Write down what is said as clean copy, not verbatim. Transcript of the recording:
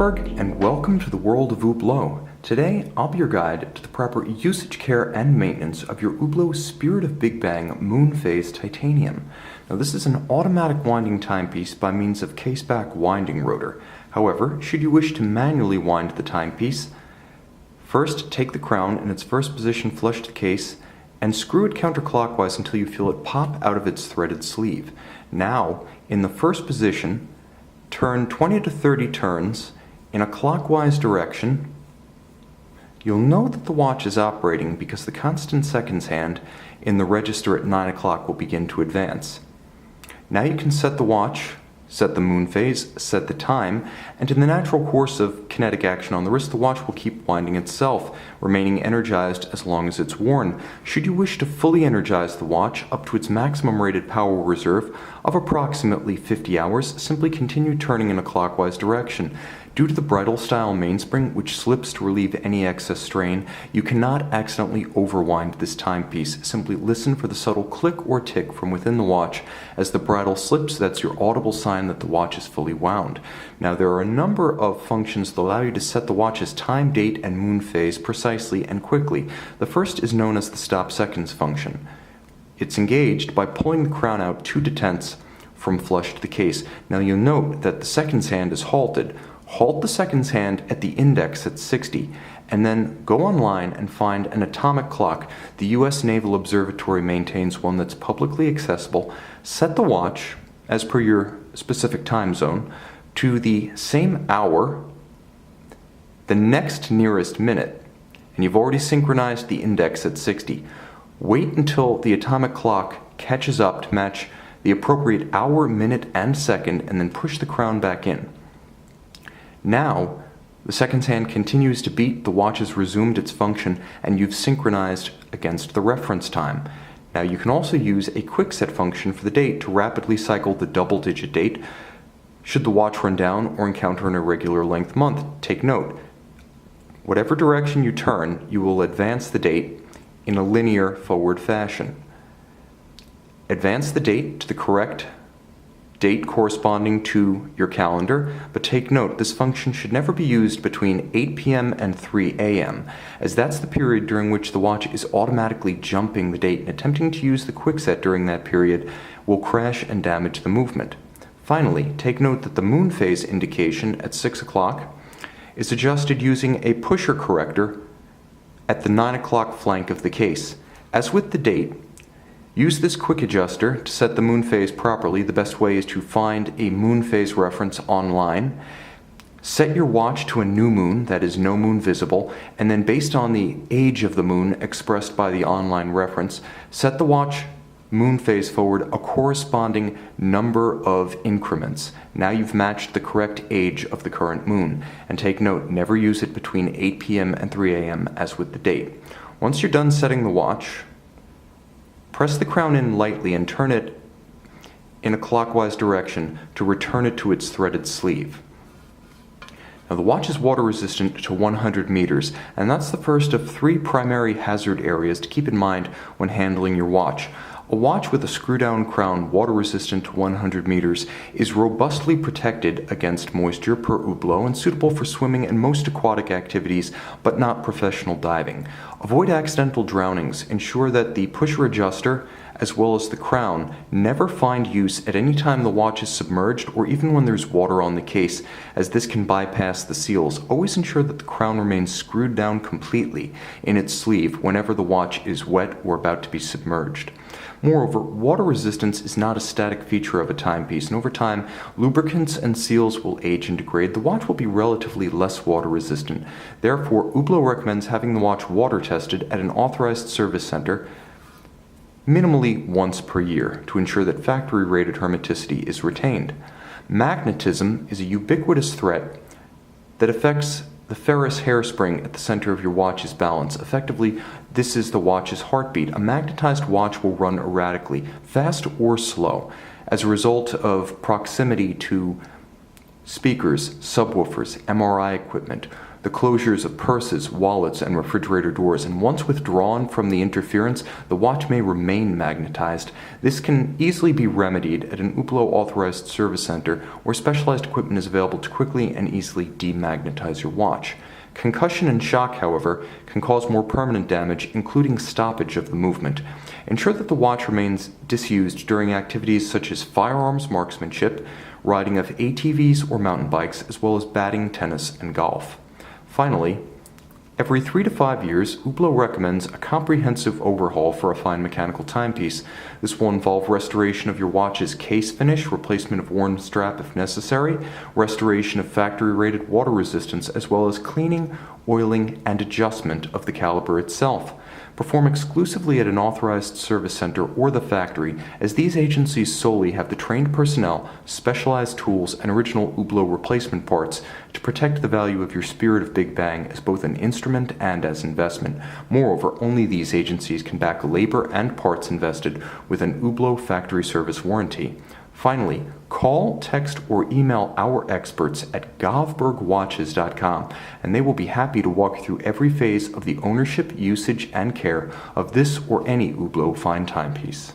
Govberg, and welcome to the world of Hublot. Today, I'll be your guide to the proper usage, care, and maintenance of your Hublot Spirit of Big Bang Moonphase Titanium. Now, this is an automatic winding timepiece by means of case-back winding rotor. However, should you wish to manually wind the timepiece, first take the crown in its first position flush to the case and screw it counterclockwise until you feel it pop out of its threaded sleeve. Now, in the first position, turn 20 to 30 turns in a clockwise direction. You'll know that the watch is operating because the constant seconds hand in the register at 9 o'clock will begin to advance. Now you can set the watch, set the moon phase, set the time, and in the natural course of kinetic action on the wrist, the watch will keep winding itself, remaining energized as long as it's worn. Should you wish to fully energize the watch up to its maximum rated power reserve of approximately 50 hours, simply continue turning in a clockwise direction. Due to the bridle style mainspring, which slips to relieve any excess strain, you cannot accidentally overwind this timepiece. Simply listen for the subtle click or tick from within the watch as the bridle slips. That's your audible sign that the watch is fully wound. Now, there are a number of functions that allow you to set the watch's time, date, and moon phase precisely and quickly. The first is known as the stop seconds function. It's engaged by pulling the crown out 2 detents from flush to the case. Now, you'll note that the seconds hand is halted. Halt the seconds hand at the index at 60, and then go online and find an atomic clock. The U.S. Naval Observatory maintains one that's publicly accessible. Set the watch, as per your specific time zone, to the same hour, the next nearest minute, and you've already synchronized the index at 60. Wait until the atomic clock catches up to match the appropriate hour, minute, and second, and then push the crown back in. Now, the seconds hand continues to beat, the watch has resumed its function, and you've synchronized against the reference time. Now, you can also use a quick set function for the date to rapidly cycle the double-digit date should the watch run down or encounter an irregular length month. Take note, whatever direction you turn, you will advance the date in a linear forward fashion. Advance the date to the correct date corresponding to your calendar, but take note, this function should never be used between 8 p.m. and 3 a.m., as that's the period during which the watch is automatically jumping the date, and attempting to use the quickset during that period will crash and damage the movement. Finally, take note that the moon phase indication at 6 o'clock is adjusted using a pusher corrector at the 9 o'clock flank of the case. As with the date, use this quick adjuster to set the moon phase properly. The best way is to find a moon phase reference online. Set your watch to a new moon, that is no moon visible, and then based on the age of the moon expressed by the online reference, set the watch moon phase forward a corresponding number of increments. Now you've matched the correct age of the current moon. And take note, never use it between 8 p.m. and 3 a.m. as with the date. Once you're done setting the watch, press the crown in lightly and turn it in a clockwise direction to return it to its threaded sleeve. Now, the watch is water resistant to 100 meters, and that's the first of 3 primary hazard areas to keep in mind when handling your watch. A watch with a screw-down crown water resistant to 100 meters is robustly protected against moisture per Hublot and suitable for swimming and most aquatic activities, but not professional diving. Avoid accidental drownings. Ensure that the pusher adjuster, as well as the crown, never find use at any time the watch is submerged or even when there's water on the case, as this can bypass the seals. Always ensure that the crown remains screwed down completely in its sleeve whenever the watch is wet or about to be submerged. Moreover, water resistance is not a static feature of a timepiece, and over time, lubricants and seals will age and degrade. The watch will be relatively less water resistant. Therefore, Hublot recommends having the watch water tested at an authorized service center minimally once per year to ensure that factory-rated hermeticity is retained. Magnetism is a ubiquitous threat that affects the ferrous hairspring at the center of your watch's balance. Effectively, this is the watch's heartbeat. A magnetized watch will run erratically, fast or slow, as a result of proximity to speakers, subwoofers, MRI equipment, the closures of purses, wallets, and refrigerator doors, and once withdrawn from the interference, the watch may remain magnetized. This can easily be remedied at an Hublot authorized service center where specialized equipment is available to quickly and easily demagnetize your watch. Concussion and shock, however, can cause more permanent damage, including stoppage of the movement. Ensure that the watch remains disused during activities such as firearms marksmanship, riding of ATVs or mountain bikes, as well as batting, tennis, and golf. Finally, every 3 to 5 years, Hublot recommends a comprehensive overhaul for a fine mechanical timepiece. This will involve restoration of your watch's case finish, replacement of worn strap if necessary, restoration of factory-rated water resistance, as well as cleaning, oiling, and adjustment of the caliber itself. Perform exclusively at an authorized service center or the factory, as these agencies solely have the trained personnel, specialized tools, and original Hublot replacement parts to protect the value of your Spirit of Big Bang as both an instrument and as investment. Moreover, only these agencies can back labor and parts invested with an Hublot factory service warranty. Finally, call, text, or email our experts at govbergwatches.com, and they will be happy to walk you through every phase of the ownership, usage, and care of this or any Hublot fine timepiece.